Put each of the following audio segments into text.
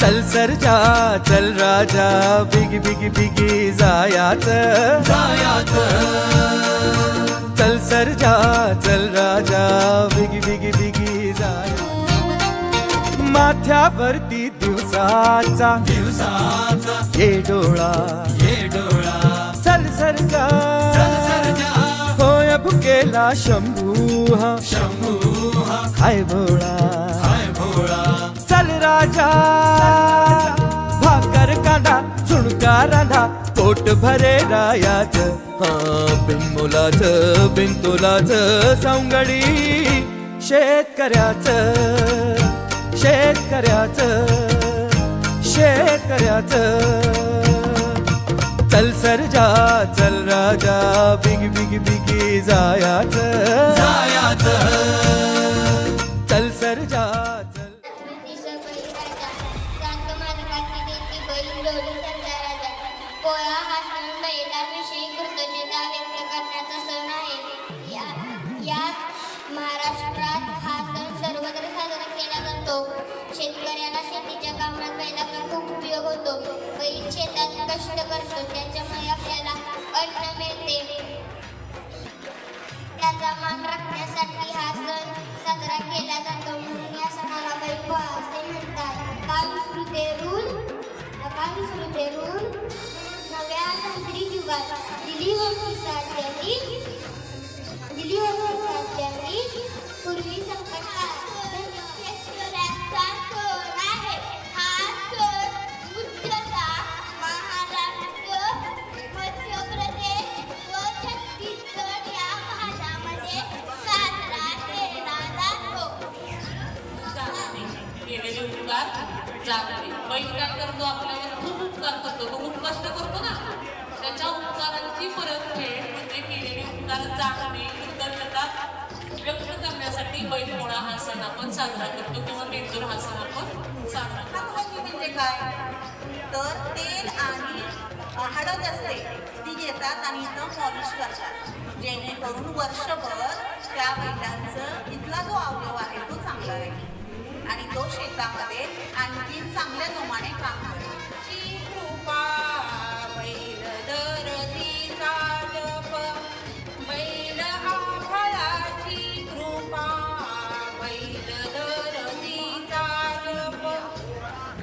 चल सरजा चल राजा बिगी बिगी बिगी जायाचं चल सरजा चल राजा बिगी बिगी बिगी जाया माथ्यावरती दिवसाचा ये डोळा चल सरजा होय भुकेला शंभू हाय भोळा चल राजा भाकर कांदा झुणका रांधा पोट भरे रायाच बिनमोलाचं बिनतोलाचं सवंगडी शेतकऱ्याचं चल सरजा चल राजा बिगी बिगी बिगी जायाचं चल सरजा पोळा हा सण बैलांविषयी कृतज्ञता व्यक्त करण्याचा सण आहे. यात महाराष्ट्रात हा सण सर्वत्र साजरा केला जातो. शेतकऱ्याला शेतीच्या कामात बैलाचा खूप उपयोग होतो. बैल शेतात कष्ट करतो, त्याच्यामुळे आपल्याला अन्न मिळते. त्याचा मान राखण्यासाठी हा सण साजरा केला जातो. म्हणून या सणाला बैलपोळा असे म्हणतात. काल विसरू नव्या तांत्रिक युगात दिली होती साध्यांनी पूर्वी संकट शेतकऱ्यांचा सण आहे. हा सण मुख्यतः महाराष्ट्र, मध्य प्रदेश व छत्तीसगड या भागामध्ये साजरा केला जातो. बैल काय करतो, आपल्यावर खूप उपकार करतो. तो खूप कष्ट करतो ना, त्याच्या उपकारांची परतफेड म्हणजे केलेले उपकार जाणणे, कृतज्ञता व्यक्त करण्यासाठी बैलपोळा हा सण आपण साजरा करतो किंवा बेंदूर हा सण आपण साजरा करतो. म्हणजे काय तर तेल आणि हळद असते ती घेतात आणि इथं पॉलिश करतात, जेणेकरून वर्षभर त्या बैलांचं इथला जो अवयव आहे तो चांगला राहील आणि तो शेतामध्ये आणखी चांगल्या जोमाने काम करेल. कृपा बैल दरदीचा जप, बैल हा फळाची कृपा, बैल दरदीचा जप,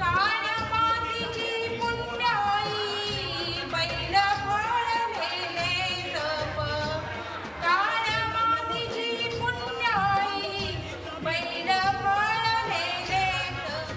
काळ्या मातीची पुण्याई, बैल फळ मेले तप, काळ्या मातीची पुण्याई, बैल फळ मेले तप.